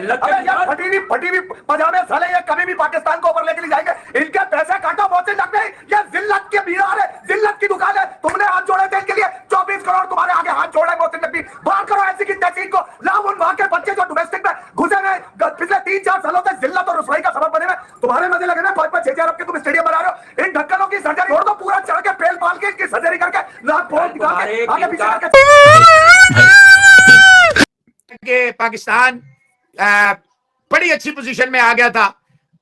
फटी हुई पजामे साले ये कभी भी पाकिस्तान को ऊपर लेके जाएंगे। इनके पैसे काटो बहुत से लगते हैं। ये जिल्लत के बीरार है, जिल्लत की दुकान है। तुमने हाथ जोड़े थे इनके लिए, 24 करोड़ तुम्हारे आगे हाथ जोड़े मोहसिन नकवी। बाहर करो ऐसी की तहसीन को, लाओ उन वहां के बच्चे जो डोमेस्टिक में घुसे हुए पिछले 3-4 सालों से जिल्लत और रुसवाई का सबब बने हुए। तुम्हारे मजे लगे ना 5-6 अरब के तुम स्टेडियम बना रहे हो। इन ढक्कनों की सर्जरी छोड़ दो, पूरा चढ़ के पेल पाल के इनकी सर्जरी करके नाक फोड़ दिखा के आगे पीछे करके पाकिस्तान बड़ी अच्छी पोजीशन में आ गया था।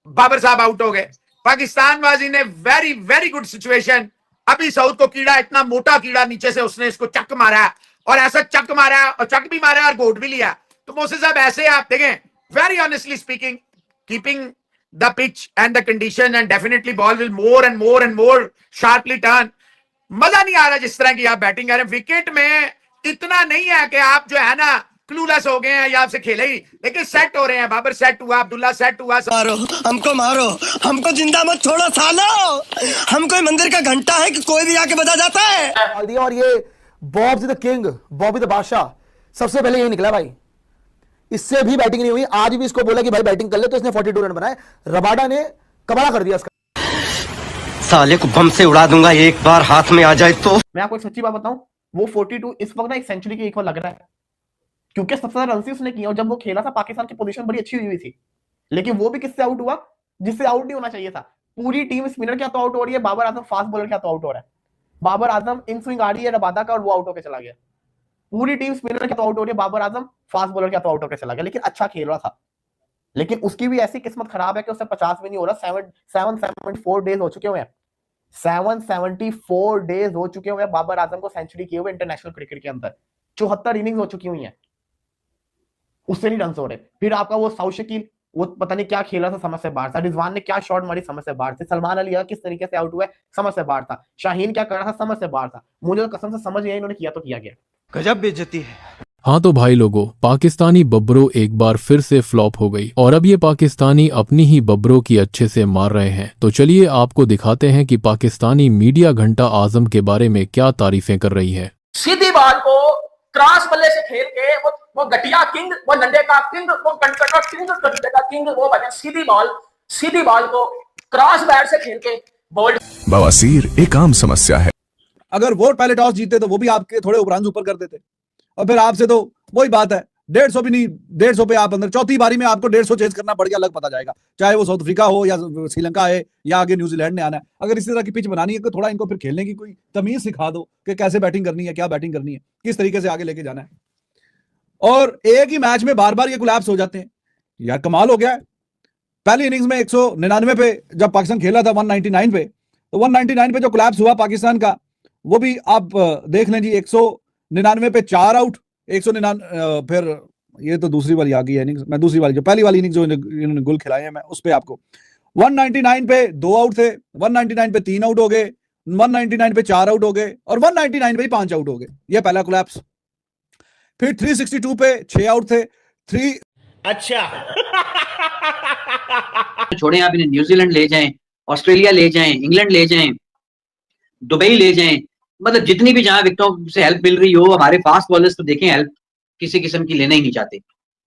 बाबर साहब आउट हो गए। Pakistan was in a very very good situation. अभी साउथ को कीड़ा, इतना मोटा कीड़ा नीचे से उसने इसको चक मारा और ऐसा चक मारा और चक भी मारा और गोट भी लिया। तो मोहसिन साहब ऐसे आप देखें, very honestly speaking, keeping the pitch and the condition and definitely ball will more and more and more sharply turn. मजा नहीं आ रहा जिस तरह की आप बैटिंग कर रहे हैं। विकेट में इतना नहीं है कि आप जो है ना क्लूलेस हो गए हैं या आपसे खेले ही, लेकिन सेट हो रहे हैं। बाबर सेट हुआ, अब्दुल्ला सेट हुआ। मारो, हमको जिंदा मत छोड़ो सालो। हम कोई मंदिर का घंटा है कि कोई भी आके बजा जाता है। और ये Bob the king, Bobby the बादशाह सबसे पहले यही निकला भाई। इससे भी बैटिंग नहीं हुई। आज भी इसको बोला कि भाई बैटिंग कर ले, तो इसने 42 रन बनाए। रबाडा ने कबाड़ा कर दिया इसका। साले को बम से उड़ा दूंगा एक बार हाथ में आ जाए तो। मैं आपको एक सच्ची बात बताऊं, वो 42 इस वक्त ना एक सेंचुरी के इक्वल लग रहा है, क्योंकि सबसे ज्यादा रन उसने किया। और जब वो खेला था पाकिस्तान की पोजीशन बड़ी अच्छी हुई थी, लेकिन वो भी किससे आउट हुआ जिससे आउट नहीं होना चाहिए था। पूरी टीम स्पिनर क्या तो आउट हो रही है, बाबर आजम फास्ट बॉलर क्या तो आउट हो रहा है। बाबर आजम इन स्विंग आ रही है रबादा का और वो आउट होकर चला गया। पूरी टीम स्पिनर क्या तो आउट हो रही है, बाबर आजम फास्ट बॉलर क्या तो आउट होकर चला गया। लेकिन अच्छा खेल रहा था, लेकिन उसकी भी ऐसी किस्मत खराब है कि उससे 50 भी नहीं हो रहा। 774 डेज हो चुके हुए हैं, 774 डेज हो चुके हुए हैं बाबर आजम को सेंचुरी किए हुए इंटरनेशनल क्रिकेट के अंदर। 74 इनिंग्स हो चुकी हुई हैं, उससे नहीं रन हो रहे। फिर आपका वो साउथ शकील, वो पता नहीं क्या खेला था, समझ से बाहर था। रिजवान ने क्या शॉट मारी, समझ से बाहर थे। सलमान अली किस तरीके से आउट हुआ है, समझ से बाहर था। शाहीन क्या कर रहा था, समझ से बाहर था। मुझे तो कसम से समझ नहीं आई, इन्होंने किया तो किया गया। गजब बेइज्जती है। हाँ तो भाई लोगों, पाकिस्तानी बब्बरों एक बार फिर से फ्लॉप हो गई और अब ये पाकिस्तानी अपनी ही बब्बरों की अच्छे से मार रहे हैं। तो चलिए आपको दिखाते हैं कि पाकिस्तानी मीडिया घंटा आजम के बारे में क्या तारीफें कर रही है। सीधी बॉल को क्रॉस बल्ले से खेल के वो गटिया किंग, वो नंडे का किंग, वो कंटका किंग, गटिया का किंग, वो बने सीधी बॉल को क्रॉस बैट से खेल के बोल्ड। बवासीर एक आम समस्या है। अगर वो पहले टॉस जीते तो वो भी आपके थोड़े उपरांत ऊपर कर देते, और फिर आपसे तो वही बात है, 150 भी नहीं, 150 पे आप अंदर। चौथी बारी में आपको 150 चेज करना पड़ गया, अलग पता जाएगा, चाहे वो साउथ अफ्रीका हो या श्रीलंका है या आगे न्यूजीलैंड ने आना है। अगर इसी तरह की पिच बनानी है तो थोड़ा इनको फिर खेलने की कोई तमीज सिखा दो कि कैसे बैटिंग करनी है, क्या बैटिंग करनी है, किस तरीके से आगे लेके जाना है। और एक ही मैच में बार बार ये कोलैप्स हो जाते हैं यार, कमाल हो गया है। पहली इनिंग्स में 199 पे जब पाकिस्तान खेला था 199 पे, तो 199 पे जो कोलैप्स हुआ पाकिस्तान का, वो भी आप देख लें जी। 199 पे 4 आउट, 199 फिर ये तो दूसरी वाली आ गई है इनिंग्स। मैं दूसरी वाली, जो पहली वाली इनिंग्स जो इन्होंने गुल खिलाए हैं, मैं उस पे आपको 199 पे 2 आउट थे, 199 पे 3 आउट हो गए, 199 पे 4 आउट हो गए और 199 पे 5 आउट हो गए। ये पहला कोलैप्स। फिर 362 पे 6 आउट थे, 3। अच्छा छोड़ें, आप इन्हें न्यूजीलैंड ले जाएं, ऑस्ट्रेलिया ले जाएं, इंग्लैंड ले जाएं, दुबई ले जाएं, मतलब जितनी भी जहां विकेटों से हेल्प मिल रही हो, हमारे फास्ट बॉलर्स तो देखें हेल्प किसी किस्म की लेना ही नहीं चाहते।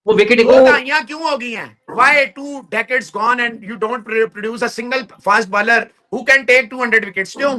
वो विकेट यहाँ क्यों हो गई हैं? Why 2 decades gone and you don't produce a single fast bowler who can take 200 wickets? क्यों?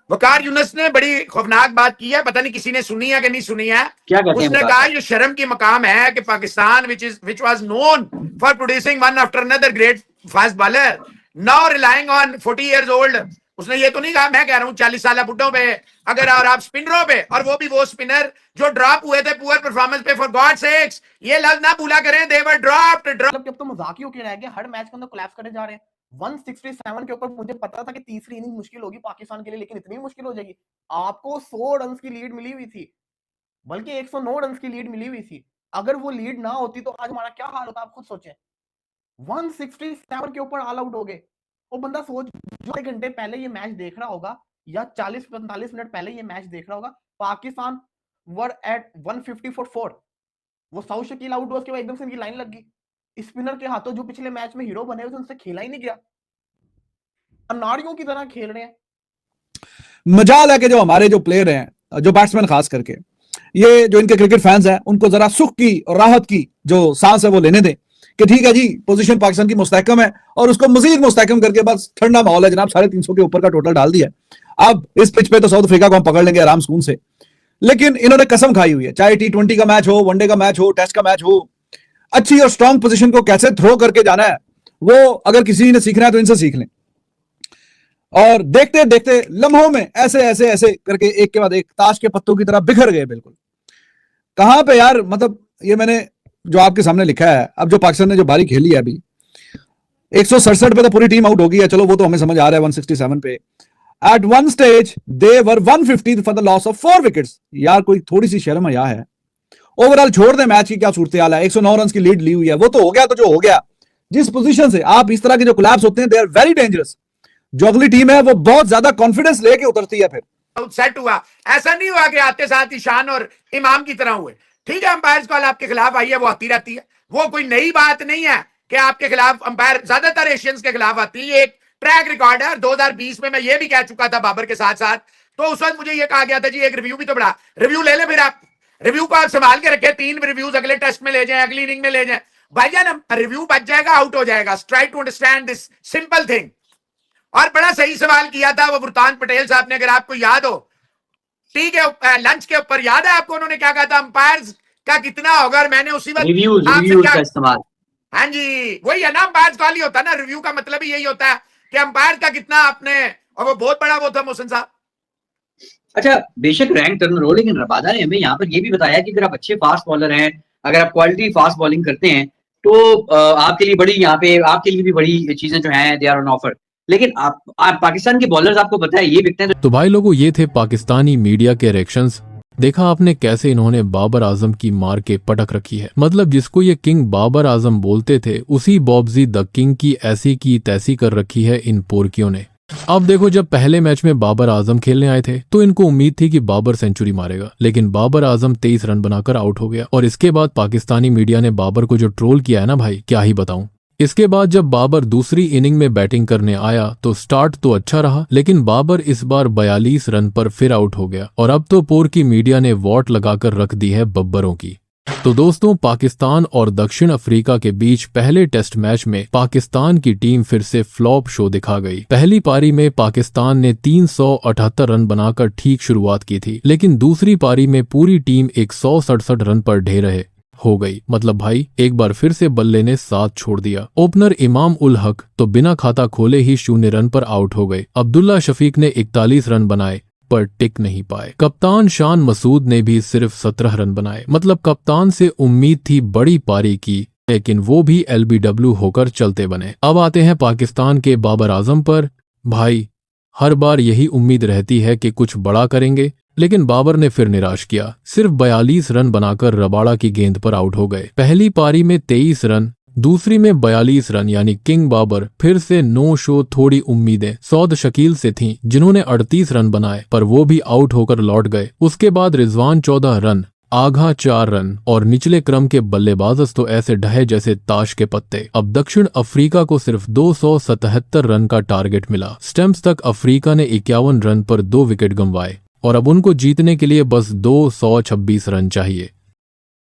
वकार यूनुस ने बड़ी खौफनाक बात की है, पता नहीं किसी ने सुनी है कि नहीं सुनी है। क्या कहते हैं? उसने कहा ये शर्म की मकाम है कि Pakistan which was known for producing one after another great fast bowler now relying on 40 years old। उसने ये तो नहीं कहा, मैं कह रहा हूँ 40 साल बुड्ढों पे अगर, और आप स्पिनरों पे, और वो भी वो स्पिनर जो ड्रॉप हुए थे पुअर परफॉर्मेंस पे। फॉर गॉड सेक्स ये लफ्ज ना भूला करें, दे वर ड्रॉप्ड। अब तो मजाक ही होके रह गया, हर मैच के अंदर कोलैप्स करने जा रहे हैं। 167 के ऊपर मुझे पता था कि तीसरी इनिंग मुश्किल होगी पाकिस्तान के लिए, लेकिन इतनी मुश्किल हो जाएगी। आपको 100 रन की लीड मिली हुई थी, बल्कि 109 रन की लीड मिली हुई थी। अगर वो लीड ना होती तो आज हमारा क्या हाल होता, आप खुद सोचें। 167 के ऊपर ऑल आउट हो गए। वो बंदा सोच, जो 1 घंटे पहले ये मैच देख रहा होगा या 40-45 मिनट पहले ये मैच देख रहा होगा, पाकिस्तान वर एट 150 फॉर 4। वो साउथ शकील आउट हुआ, उसके बाद एकदम से इनकी लाइन लग गई। स्पिनर के हाथों जो पिछले मैच में हीरो बने हुए थे, उनसे खेला ही नहीं गया, अनाड़ियों की तरह खेल रहे हैं। मजाल है कि जो हमारे जो प्लेयर हैं, जो बैट्समैन खास करके, ये जो इनके क्रिकेट फैंस हैं, उनको जरा सुख की और राहत की जो सांस है वो लेने दें। कि ठीक है जी पोजीशन पाकिस्तान की मुस्तहकम है और उसको मजीद मुस्तहकम करके बस ठंडा माहौल है जनाब, 350 के ऊपर का टोटल डाल दिया। अब इस पिच पे तो साउथ अफ्रीका को हम पकड़ लेंगे आराम सुकून से, लेकिन इन्होंने कसम खाई हुई है, चाहे T20 का मैच हो, वनडे का मैच हो, टेस्ट का मैच हो, अच्छी और स्ट्रॉन्ग पोजीशन को कैसे थ्रो करके जाना है वो अगर किसी ने सीखना है तो इनसे सीख लें। और देखते देखते लम्हों में ऐसे ऐसे ऐसे करके एक के बाद एक ताश के पत्तों की तरह बिखर गए बिल्कुल। कहां पे यार, मतलब ये मैंने जो आपके सामने लिखा है, अब जो पाकिस्तान ने जो बारी खेली है अभी 167 पे तो पूरी टीम आउट हो गई है, चलो वो तो हमें समझ आ रहा है। 167 पे at one stage they were 150 for the loss of 4 wickets. यार कोई थोड़ी सी शर्म हया है। ओवरऑल छोड़ दे मैच की क्या सूरत हाल है, 109 रन की लीड ली हुई है, वो तो हो गया तो जो हो गया। जिस पोजीशन से आप इस तरह के जो कोलैप्स होते हैं दे आर वेरी डेंजरस। जो अगली टीम है वो बहुत ज्यादा कॉन्फिडेंस लेके उतरती है। फिर सेट हुआ, ऐसा नहीं हुआ कि आते साथ ईशान और इमाम की तरह हुए। ठीक है, अंपायर कॉल आपके खिलाफ आई है, वो आती रहती है, वो कोई नई बात नहीं है कि आपके खिलाफ अंपायर ज्यादातर एशियंस के खिलाफ आती है। एक ट्रैक रिकॉर्ड है। और 2020 में मैं ये भी कह चुका था बाबर के साथ साथ, तो उस वक्त मुझे ये कहा गया था जी एक रिव्यू भी तो बड़ा रिव्यू ले ले, फिर आप रिव्यू को आप संभाल के रखे, 3 रिव्यूज अगले टेस्ट में ले जाए, अगली इनिंग में ले जाए। भाईजान रिव्यू बच जाएगा, आउट हो जाएगा। Try to understand this simple thing. और बड़ा सही सवाल किया था वो मुल्तान पटेल साहब ने, अगर आपको याद हो, ठीक है, लंच के ऊपर याद है आपको उन्होंने क्या कहा था, अंपायर्स का कितना होगा, और मैंने उसी वक्त रिव्यूज का इस्तेमाल, हाँ जी वही है ना, अंपायर्स कॉल ही होता है ना, रिव्यू का मतलब ही यही होता है कि अंपायर का कितना आपने, और वो बहुत बड़ा वो था मोहसिन साहब। अच्छा बेशक रैंक टर्नर हो, लेकिन रबादा ने हमें यहाँ पर ये भी बताया कि अगर आप अच्छे फास्ट बॉलर हैं, अगर आप क्वालिटी फास्ट बॉलिंग करते हैं तो आपके लिए बड़ी, यहाँ पे आपके लिए भी बड़ी चीजें जो हैं दे आर ऑन ऑफर। लेकिन आप पाकिस्तान के बॉलर्स आपको पता है ये बिकते हैं। तो भाई लोगों, ये थे पाकिस्तानी मीडिया के रिएक्शंस। देखा आपने कैसे इन्होंने बाबर आजम की मार के पटक रखी है। मतलब जिसको ये किंग बाबर आजम बोलते थे, उसी बॉब्जी द किंग की ऐसी की तैसी कर रखी है इन पोरकियों ने। अब देखो, जब पहले मैच में बाबर आजम खेलने आए थे तो इनको उम्मीद थी कि बाबर सेंचुरी मारेगा, लेकिन बाबर आजम 23 रन बनाकर आउट हो गया। और इसके बाद पाकिस्तानी मीडिया ने बाबर को जो ट्रोल किया है ना भाई, क्या ही बताऊं। इसके बाद जब बाबर दूसरी इनिंग में बैटिंग करने आया तो स्टार्ट तो अच्छा रहा, लेकिन बाबर इस बार 42 रन पर फिर आउट हो गया। और अब तो पोर की मीडिया ने वोट लगाकर रख दी है बब्बरों की। तो दोस्तों, पाकिस्तान और दक्षिण अफ्रीका के बीच पहले टेस्ट मैच में पाकिस्तान की टीम फिर से फ्लॉप शो दिखा गई। पहली पारी में पाकिस्तान ने 378 रन बनाकर ठीक शुरुआत की थी, लेकिन दूसरी पारी में पूरी टीम 167 रन पर ढेर हो गई। मतलब भाई एक बार फिर से बल्ले ने साथ छोड़ दिया। ओपनर इमाम उल हक तो बिना खाता खोले ही 0 रन पर आउट हो गए। अब्दुल्ला शफीक ने 41 रन बनाए पर टिक नहीं पाए। कप्तान शान मसूद ने भी सिर्फ 17 रन बनाए। मतलब कप्तान से उम्मीद थी बड़ी पारी की, लेकिन वो भी LBW होकर चलते बने। अब आते हैं पाकिस्तान के बाबर आजम पर। भाई हर बार यही उम्मीद रहती है कि कुछ बड़ा करेंगे, लेकिन बाबर ने फिर निराश किया। सिर्फ 42 रन बनाकर रबाड़ा की गेंद पर आउट हो गए। पहली पारी में 23 रन, दूसरी में 42 रन, यानी किंग बाबर फिर से नो शो। थोड़ी उम्मीदें सौद शकील से थीं, जिन्होंने 38 रन बनाए, पर वो भी आउट होकर लौट गए। उसके बाद रिजवान 14 रन, आघा 4 रन, और निचले क्रम के बल्लेबाज तो ऐसे ढहे जैसे ताश के पत्ते। अब दक्षिण अफ्रीका को सिर्फ 277 रन का टारगेट मिला। स्टंप्स तक अफ्रीका ने 51 रन पर 2 विकेट गंवाए, और अब उनको जीतने के लिए बस 226 रन चाहिए।